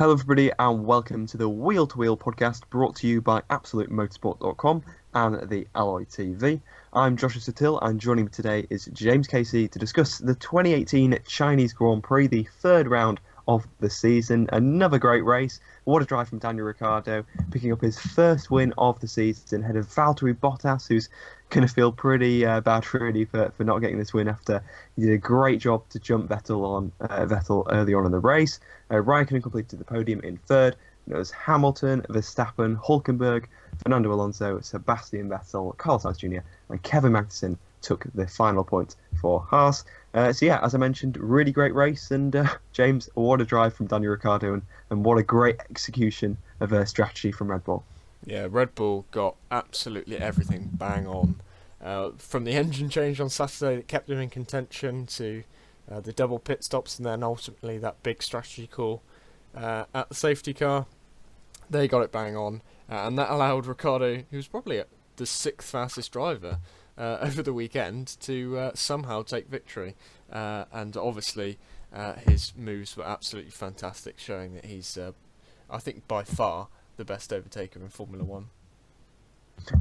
Hello, everybody, and welcome to the Wheel to Wheel podcast brought to you by AbsoluteMotorsport.com and the Alloy TV. I'm Joshua Satil, and joining me today is James Casey to discuss the 2018 Chinese Grand Prix, the third round of the season. Another great race. What a drive from Daniel Ricciardo, picking up his first win of the season ahead of Valtteri Bottas, who's going to feel pretty bad really for not getting this win after he did a great job to jump Vettel early on in the race. Raikkonen completed the podium in third. And it was Hamilton, Verstappen, Hulkenberg, Fernando Alonso, Sebastian Vettel, Carlos Sainz Jr. and Kevin Magnussen took the final point for Haas. As I mentioned, really great race, and James, what a drive from Daniel Ricciardo, and what a great execution of a strategy from Red Bull. Yeah, Red Bull got absolutely everything bang on. From the engine change on Saturday that kept them in contention to the double pit stops, and then ultimately that big strategy call at the safety car. They got it bang on, and that allowed Ricciardo, who was probably the sixth fastest driver over the weekend, to somehow take victory. And obviously his moves were absolutely fantastic, showing that he's, I think, by far the best overtaker in Formula One.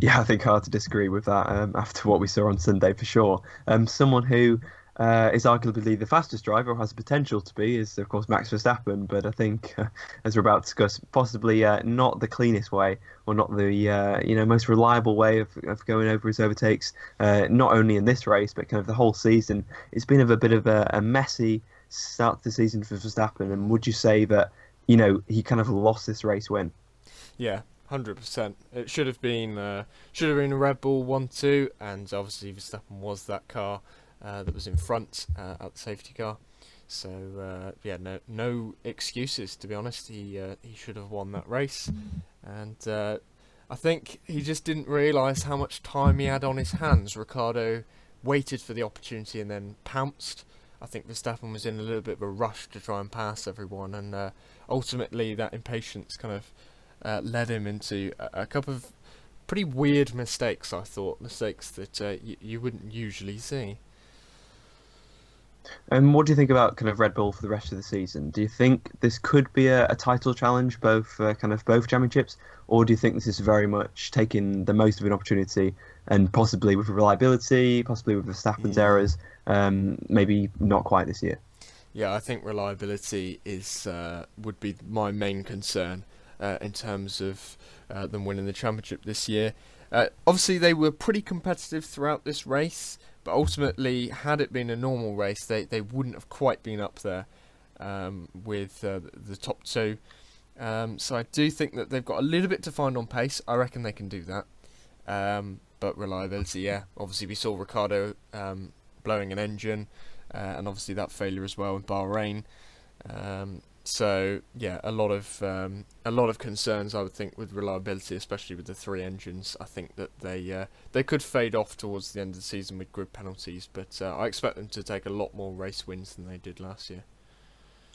Yeah, I think hard to disagree with that after what we saw on Sunday for sure. Someone who is arguably the fastest driver, or has the potential to be, is of course Max Verstappen. But I think, as we're about to discuss, possibly not the cleanest way, or not the most reliable way of going over his overtakes. Not only in this race, but kind of the whole season. It's been a bit of a messy start to the season for Verstappen. And would you say that he kind of lost this race win? Yeah, 100%. It should have been a Red Bull 1-2, and obviously Verstappen was that car that was in front at the safety car. So no excuses, to be honest. He should have won that race, and I think he just didn't realise how much time he had on his hands. Ricciardo waited for the opportunity and then pounced. I think Verstappen was in a little bit of a rush to try and pass everyone, and ultimately that impatience kind of led him into a couple of pretty weird mistakes, I thought. Mistakes that you wouldn't usually see. And what do you think about kind of Red Bull for the rest of the season? Do you think this could be a title challenge, both championships, or do you think this is very much taking the most of an opportunity, and possibly with reliability, possibly with Verstappen's errors, maybe not quite this year? Yeah, I think reliability would be my main concern in terms of them winning the championship this year. Obviously, they were pretty competitive throughout this race, but ultimately, had it been a normal race, they wouldn't have quite been up there with the top two. So I do think that they've got a little bit to find on pace. I reckon they can do that. But reliability, yeah. Obviously, we saw Ricciardo blowing an engine, and obviously that failure as well in Bahrain. So yeah, a lot of concerns, I would think, with reliability, especially with the three engines. I think that they could fade off towards the end of the season with grid penalties, but I expect them to take a lot more race wins than they did last year.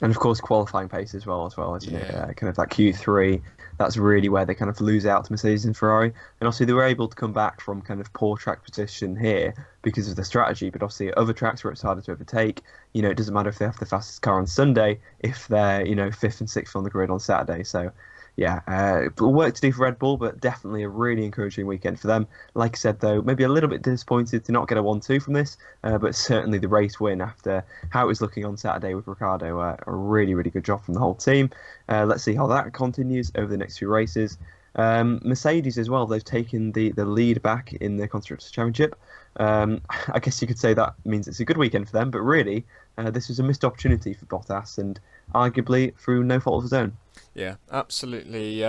And of course, qualifying pace as well, isn't it? Yeah. Kind of that Q3, that's really where they kind of lose out to Mercedes and Ferrari. And obviously, they were able to come back from kind of poor track position here because of the strategy. But obviously, at other tracks where it's harder to overtake, it doesn't matter if they have the fastest car on Sunday if they're, fifth and sixth on the grid on Saturday. So, yeah, work to do for Red Bull, but definitely a really encouraging weekend for them. Like I said, though, maybe a little bit disappointed to not get a 1-2 from this, but certainly the race win after how it was looking on Saturday with Ricciardo, a really, really good job from the whole team. Let's see how that continues over the next few races. Mercedes as well, they've taken the lead back in the Constructors' Championship. I guess you could say that means it's a good weekend for them, but really, this was a missed opportunity for Bottas, and arguably through no fault of his own. Yeah, absolutely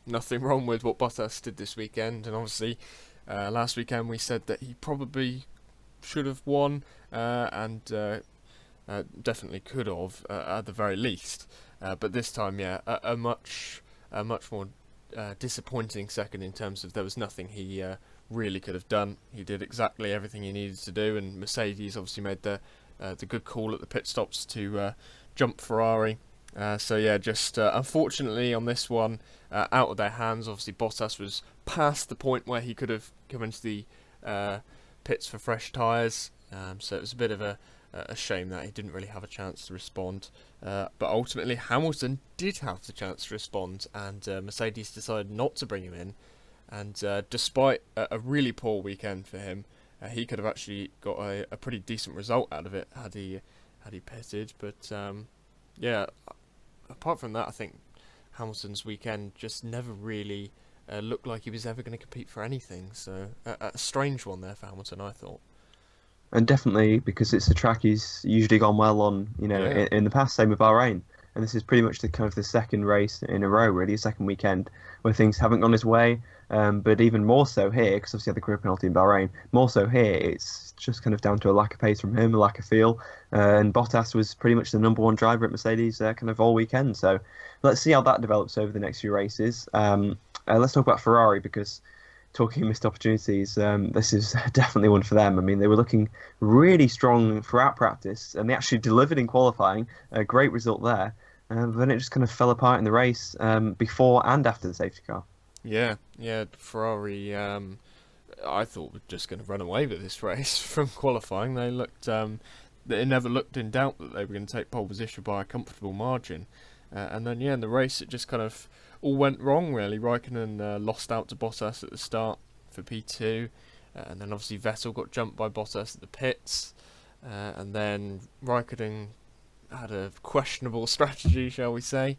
nothing wrong with what Bottas did this weekend, and obviously last weekend we said that he probably should have won, and definitely could have at the very least. But this time, yeah, a much more disappointing second in terms of there was nothing he really could have done. He did exactly everything he needed to do, and Mercedes obviously made the good call at the pit stops to jump Ferrari. So yeah, just unfortunately on this one, out of their hands. Obviously Bottas was past the point where he could have come into the pits for fresh tyres, so it was a bit of a a shame that he didn't really have a chance to respond. But ultimately, Hamilton did have the chance to respond, and Mercedes decided not to bring him in. And despite a really poor weekend for him, he could have actually got a pretty decent result out of it had he pitted. But yeah, apart from that, I think Hamilton's weekend just never really looked like he was ever going to compete for anything. So a strange one there for Hamilton, I thought. And definitely because it's a track he's usually gone well on, Yeah. in the past, same with Bahrain. And this is pretty much the kind of the second race in a row, really, a second weekend where things haven't gone his way. But even more so here, because obviously had the career penalty in Bahrain, more so here, it's just kind of down to a lack of pace from him, a lack of feel. And Bottas was pretty much the number one driver at Mercedes kind of all weekend. So let's see how that develops over the next few races. Let's talk about Ferrari because talking missed opportunities, this is definitely one for them. I mean, they were looking really strong throughout practice, and they actually delivered in qualifying. A great result there. But then it just kind of fell apart in the race before and after the safety car. Yeah, Ferrari, I thought were just going to run away with this race from qualifying. They never looked in doubt that they were going to take pole position by a comfortable margin. And then, in the race, it just kind of all went wrong, really. Raikkonen lost out to Bottas at the start for P2. And then, obviously, Vettel got jumped by Bottas at the pits. And then Raikkonen had a questionable strategy, shall we say.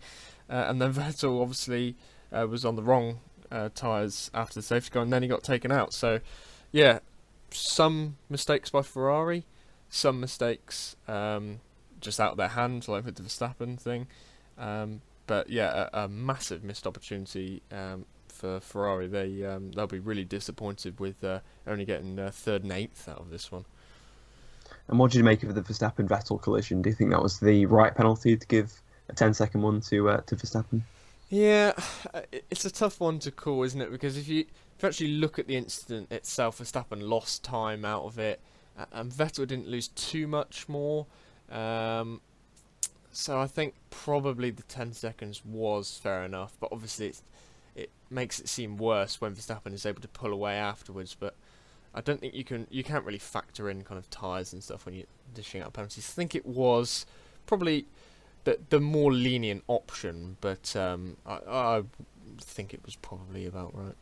And then Vettel, obviously, was on the wrong tyres after the safety car, and then he got taken out. So, yeah, some mistakes by Ferrari, some mistakes just out of their hand, like with the Verstappen thing. But yeah, a massive missed opportunity for Ferrari. They'll be really disappointed with only getting third and eighth out of this one. And what did you make of the Verstappen-Vettel collision? Do you think that was the right penalty to give a 10-second one to Verstappen? Yeah, it's a tough one to call, isn't it? Because if you actually look at the incident itself, Verstappen lost time out of it, and Vettel didn't lose too much more. So I think probably the 10 seconds was fair enough, but obviously it makes it seem worse when Verstappen is able to pull away afterwards. But I don't think you can't really factor in kind of tyres and stuff when you're dishing out penalties. I think it was probably the more lenient option, but I think it was probably about right.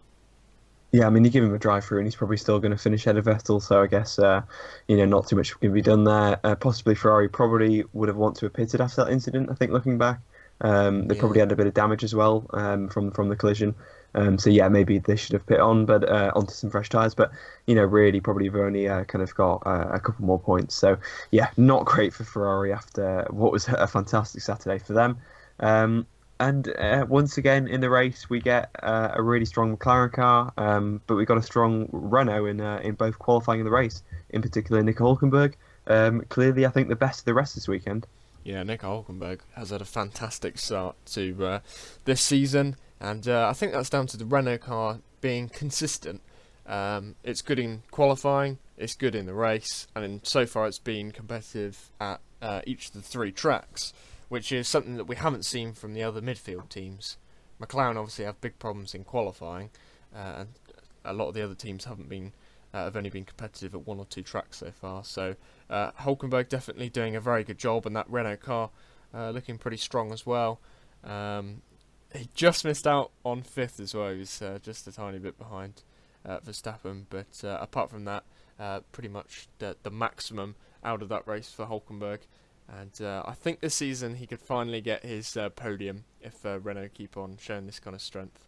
Yeah, I mean, you give him a drive-through and he's probably still going to finish ahead of Vettel, so I guess, not too much can be done there. Possibly Ferrari probably would have wanted to have pitted after that incident, I think, looking back. They probably had a bit of damage as well from the collision. So, yeah, maybe they should have pit on, but onto some fresh tyres. But, really probably have only kind of got a couple more points. So, yeah, not great for Ferrari after what was a fantastic Saturday for them. And once again in the race, we get a really strong McLaren car, but we got a strong Renault in both qualifying and the race. In particular, Nico Hülkenberg. Clearly, I think the best of the rest this weekend. Yeah, Nico Hülkenberg has had a fantastic start to this season, and I think that's down to the Renault car being consistent. It's good in qualifying, it's good in the race, and so far it's been competitive at each of the three tracks, which is something that we haven't seen from the other midfield teams. McLaren obviously have big problems in qualifying, and a lot of the other teams have only been competitive at one or two tracks so far. So Hülkenberg definitely doing a very good job, and that Renault car looking pretty strong as well. He just missed out on fifth as well. He was just a tiny bit behind Verstappen, but apart from that, pretty much the maximum out of that race for Hülkenberg. And I think this season he could finally get his podium if Renault keep on showing this kind of strength.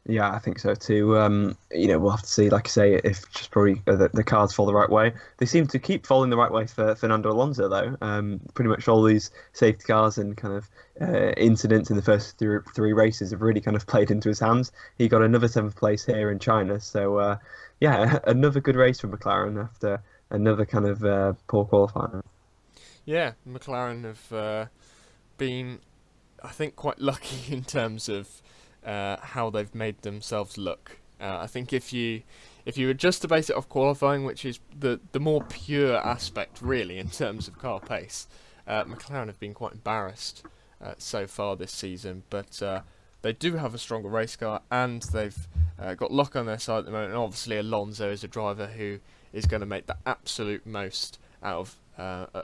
Yeah, I think so too. We'll have to see, like I say, if just probably the cars fall the right way. They seem to keep falling the right way for Fernando Alonso, though. Pretty much all these safety cars and kind of incidents in the first three races have really kind of played into his hands. He got another seventh place here in China, so another good race for McLaren after another kind of poor qualifying. Yeah, McLaren have been, I think, quite lucky in terms of how they've made themselves look. I think if you were just to base it off qualifying, which is the more pure aspect really in terms of car pace, McLaren have been quite embarrassed so far this season. But they do have a stronger race car, and they've got luck on their side at the moment. And obviously Alonso is a driver who is going to make the absolute most out of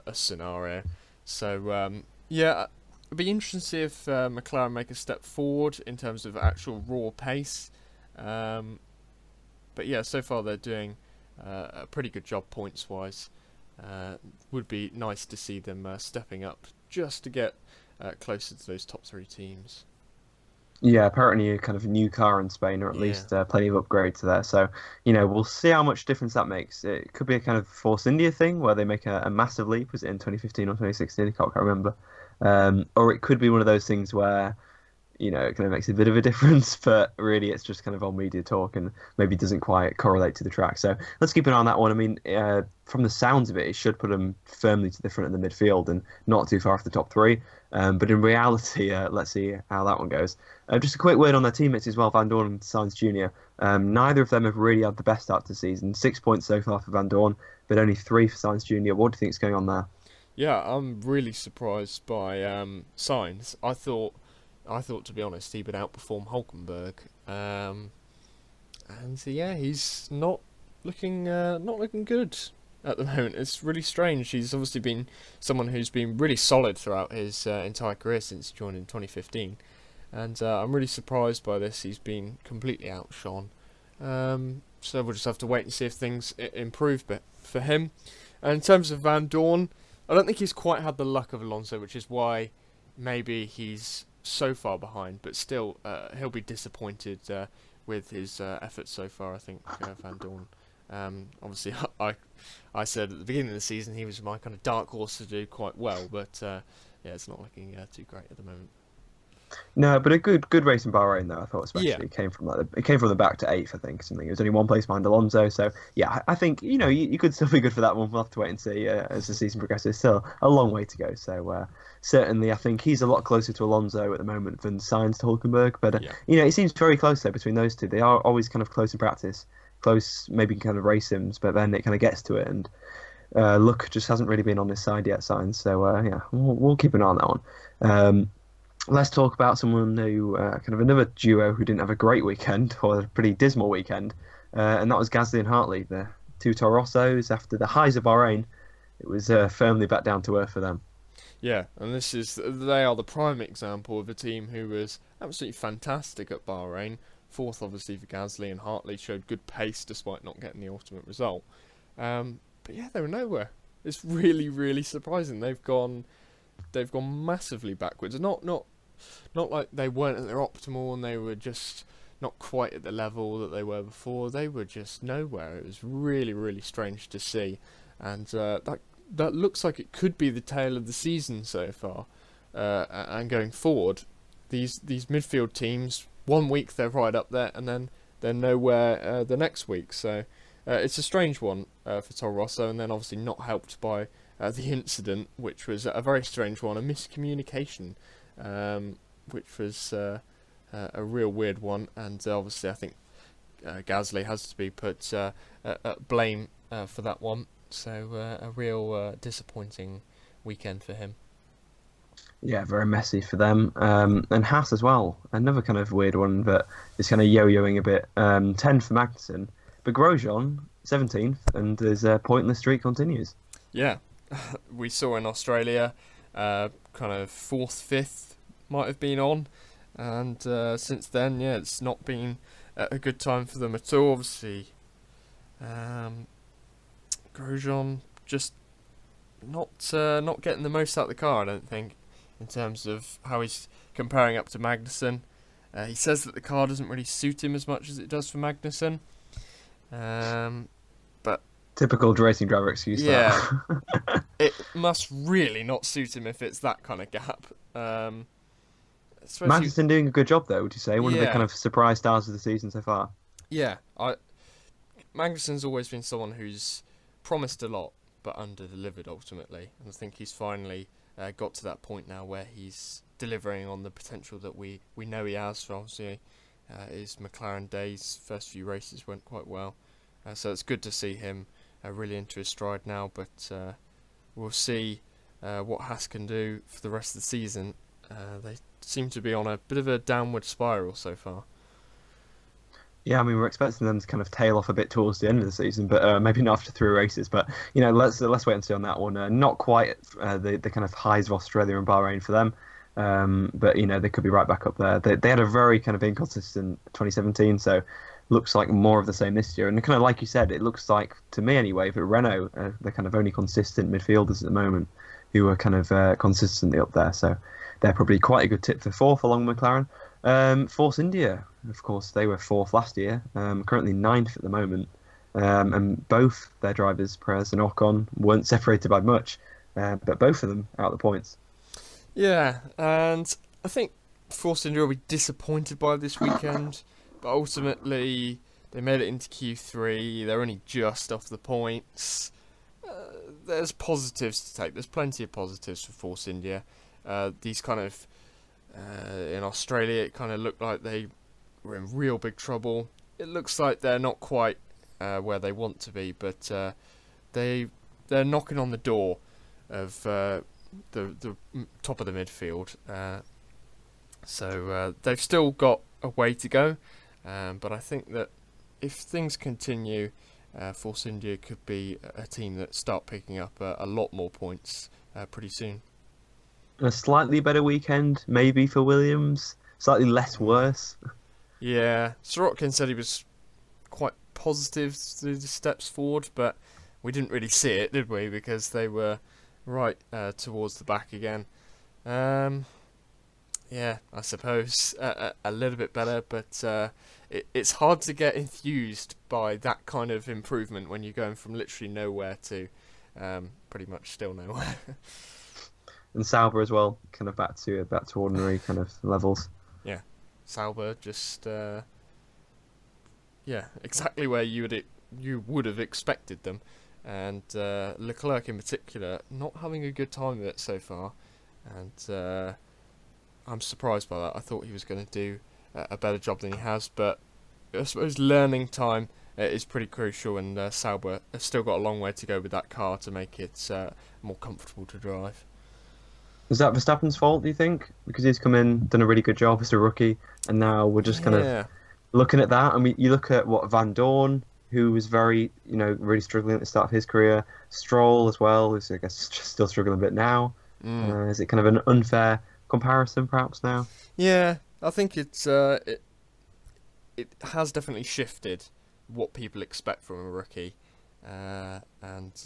a scenario. So yeah, it'd be interesting to see if McLaren make a step forward in terms of actual raw pace. But yeah, so far they're doing a pretty good job points wise. Would be nice to see them stepping up just to get closer to those top three teams. Yeah, apparently a kind of new car in Spain, or at Yeah, least plenty of upgrades there. So, we'll see how much difference that makes. It could be a kind of Force India thing where they make a massive leap. Was it in 2015 or 2016? I can't remember. Or it could be one of those things where it kind of makes a bit of a difference, but really it's just kind of on media talk and maybe doesn't quite correlate to the track. So let's keep an eye on that one. I mean, from the sounds of it, it should put them firmly to the front of the midfield and not too far off the top three. But in reality, let's see how that one goes. Just a quick word on their teammates as well, Van Dorn and Sainz Jr. Neither of them have really had the best start to the season. 6 points so far for Van Dorn, but only 3 for Sainz Jr. What do you think is going on there? yeah, I'm really surprised by Sainz. I thought, to be honest, he would outperform Hulkenberg. And yeah, he's not looking good at the moment. It's really strange. He's obviously been someone who's been really solid throughout his entire career since he joined in 2015, and I'm really surprised by this. He's been completely outshone. So we'll just have to wait and see if things improve for him. And in terms of Van Dorn, I don't think he's quite had the luck of Alonso, which is why maybe he's so far behind. But still, he'll be disappointed with his efforts so far. I think Van Dorn. Obviously, I said at the beginning of the season he was my kind of dark horse to do quite well, but yeah, it's not looking too great at the moment. No, but a good race in Bahrain though. I thought especially Yeah, it came from the back to eighth. I think something. It was only one place behind Alonso. So yeah, I think you could still be good for that one. We'll have to wait and see as the season progresses. Still a long way to go. So certainly, I think he's a lot closer to Alonso at the moment than Sainz to Hulkenberg. But yeah, it seems very close there between those two. They are always kind of close in practice, close maybe kind of race sims, but then it kind of gets to it and. Luck just hasn't really been on his side yet, Sainz. So yeah, we'll keep an eye on that one. Let's talk about someone who, kind of another duo who didn't have a great weekend, or a pretty dismal weekend, and that was Gasly and Hartley, the two Toro Rossos. After the highs of Bahrain, it was firmly back down to earth for them. yeah. And they are the prime example of a team who was absolutely fantastic at Bahrain. Fourth, obviously, for Gasly, and Hartley showed good pace despite not getting the ultimate result. But yeah, they were nowhere. It's really, really surprising. They've gone massively backwards. Not like they weren't at their optimal and they were just not quite at the level that they were before. They were just nowhere. It was really, really strange to see, and that looks like it could be the tale of the season so far. And going forward, these midfield teams, one week they're right up there, and then they're nowhere the next week. So it's a strange one for Toro Rosso, and then obviously not helped by the incident, which was a very strange one, a miscommunication, which was a real weird one, and obviously I think Gasly has to be put at blame for that one. So a real disappointing weekend for him. Yeah, very messy for them. And Haas as well, another kind of weird one that is kind of yo-yoing a bit. 10 for Magnussen, but Grosjean 17th, and his pointless streak continues. Yeah, we saw in Australia, kind of fourth, fifth might have been on, and since then, yeah, it's not been a good time for them at all. Obviously, Grosjean just not getting the most out of the car, I don't think, in terms of how he's comparing up to Magnussen. He says that the car doesn't really suit him as much as it does for Magnussen. But Typical racing driver excuse. yeah, That. it must really not suit him if it's that kind of gap. Especially, Magnussen doing a good job though, would you say? One of the kind yeah, of surprise stars of the season so far. yeah. Magnussen's always been someone who's promised a lot but under-delivered ultimately, and I think he's finally got to that point now where he's delivering on the potential that we know he has. So obviously, his McLaren days, first few races went quite well, so it's good to see him really into his stride now. But we'll see what Haas can do for the rest of the season. They seem to be on a bit of a downward spiral so far. Yeah, I mean, we're expecting them to kind of tail off a bit towards the end of the season, but maybe not after 3 races. But let's wait and see on that one. Not quite the kind of highs of Australia and Bahrain for them, but they could be right back up there. They had a very kind of inconsistent 2017, so looks like more of the same this year. And kind of like you said, it looks like to me anyway, that Renault they're kind of only consistent midfielders at the moment who are kind of consistently up there. So they're probably quite a good tip for fourth along with McLaren. Force India, of course, they were fourth last year, currently ninth at the moment. And both their drivers, Perez and Ocon, weren't separated by much, but both of them out the points. Yeah, and I think Force India will be disappointed by this weekend, but ultimately they made it into Q3. They're only just off the points. There's positives to take. There's plenty of positives for Force India. These kind of in Australia, it kind of looked like they were in real big trouble. It looks like they're not quite where they want to be, but they're knocking on the door of the top of the midfield. So they've still got a way to go, but I think that if things continue, Force India could be a team that start picking up a lot more points pretty soon. A slightly better weekend, maybe, for Williams. Slightly less worse. Yeah, Sorokin said he was quite positive through the steps forward, but we didn't really see it, did we? Because they were right towards the back again. Yeah, I suppose a little bit better, but it's hard to get enthused by that kind of improvement when you're going from literally nowhere to pretty much still nowhere. And Sauber as well, kind of back to ordinary kind of levels. Yeah, Sauber just exactly where you would have expected them, and Leclerc in particular not having a good time of it so far, and I'm surprised by that. I thought he was going to do a better job than he has, but I suppose learning time is pretty crucial, and Sauber has still got a long way to go with that car to make it more comfortable to drive. Is that Verstappen's fault, do you think? Because he's come in, done a really good job as a rookie, and now we're just kind of looking at that. I mean, you look at Van Dorn, who was very, really struggling at the start of his career. Stroll as well, who's I guess just still struggling a bit now. Is it kind of an unfair comparison, perhaps now? Yeah, I think it has definitely shifted what people expect from a rookie, and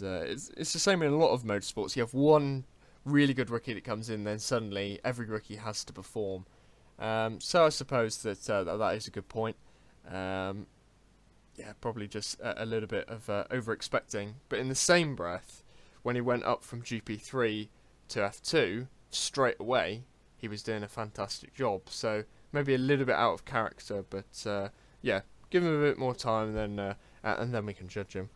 it's the same in a lot of motorsports. You have one really good rookie that comes in, then suddenly every rookie has to perform. So I suppose that that is a good point. Probably just a little bit of over-expecting. But in the same breath, when he went up from GP3 to F2, straight away, he was doing a fantastic job. So maybe a little bit out of character, but give him a bit more time, and then we can judge him.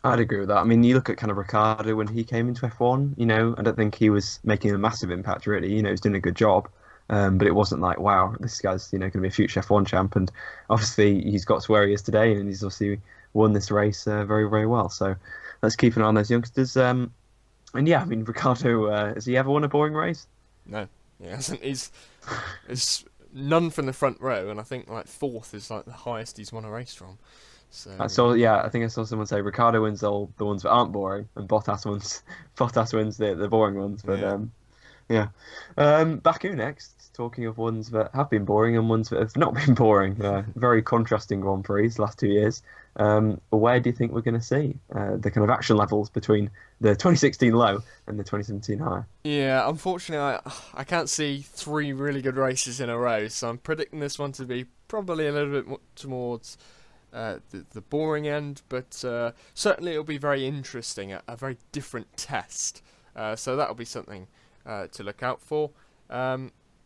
I'd agree with that. I mean, you look at kind of Ricciardo when he came into F1, I don't think he was making a massive impact, really. He's doing a good job. But it wasn't like, wow, this guy's, going to be a future F1 champ. And obviously he's got to where he is today, and he's obviously won this race very, very well. So let's keep an eye on those youngsters. And yeah, I mean, Ricciardo, has he ever won a boring race? No, he hasn't. He's none from the front row, and I think like fourth is like the highest he's won a race from. So I think I saw someone say Ricciardo wins all the ones that aren't boring, and Bottas wins the boring ones. But Baku next. Talking of ones that have been boring and ones that have not been boring, very contrasting Grand Prix the last 2 years. Where do you think we're going to see the kind of action levels between the 2016 low and the 2017 high? Yeah, unfortunately, I can't see 3 really good races in a row, so I'm predicting this one to be probably a little bit more towards the boring end, but certainly it'll be very interesting, a very different test. So that'll be something to look out for.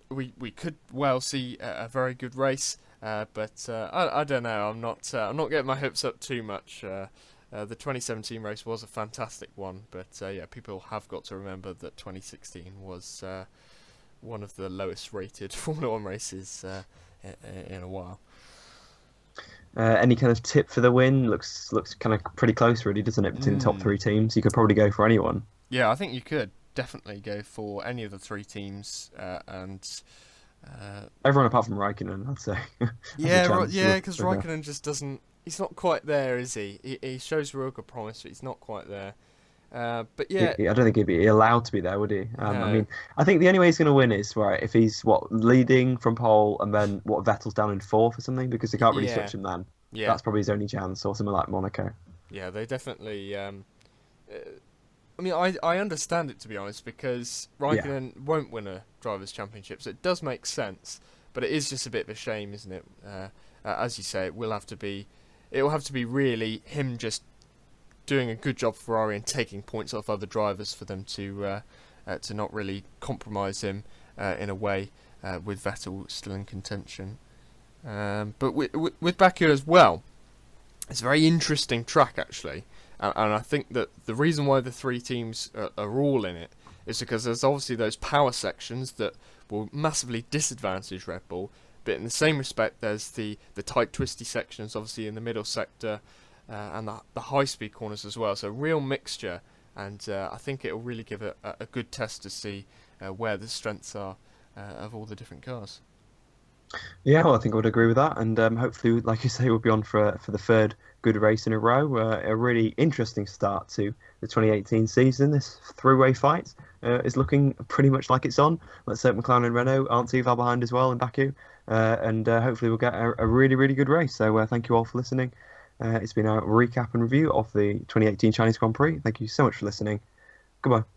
We could well see a very good race, but I don't know. I'm not getting my hopes up too much. The 2017 race was a fantastic one, but people have got to remember that 2016 was one of the lowest rated Formula 1 races in a while. Any kind of tip for the win? Looks kind of pretty close, really, doesn't it? Between the top 3 teams, you could probably go for anyone. Yeah, I think you could definitely go for any of the 3 teams, and Everyone apart from Raikkonen, I'd say, has a Yeah, chance yeah, because with Raikkonen just doesn't. He's not quite there, is he? He shows real good promise, but he's not quite there. But yeah, I don't think he'd be allowed to be there, would he? I no, mean, I think the only way he's going to win is right if he's leading from pole and then Vettel's down in fourth or something because they can't really yeah, switch him then. yeah, That's probably his only chance, or something like Monaco. yeah. They definitely. I mean, I understand it, to be honest, because Yeah, Raikkonen won't win a drivers' championship, so it does make sense. But it is just a bit of a shame, isn't it? As you say, it will have to be really him just doing a good job for Ferrari and taking points off other drivers for them to not really compromise him in a way with Vettel still in contention. But with Baku as well, it's a very interesting track actually, and I think that the reason why the three teams are all in it is because there's obviously those power sections that will massively disadvantage Red Bull, but in the same respect there's the tight twisty sections obviously in the middle sector and the high speed corners as well, so a real mixture, and I think it will really give a good test to see where the strengths are of all the different cars. yeah. Well, I think I would agree with that, and hopefully, like you say, we'll be on for the third good race in a row. A really interesting start to the 2018 season. This three-way fight is looking pretty much like it's on. Let's hope McLaren and Renault aren't too far behind as well in Baku, and hopefully we'll get a really, really good race. So thank you all for listening. It's been a recap and review of the 2018 Chinese Grand Prix. Thank you so much for listening. Goodbye.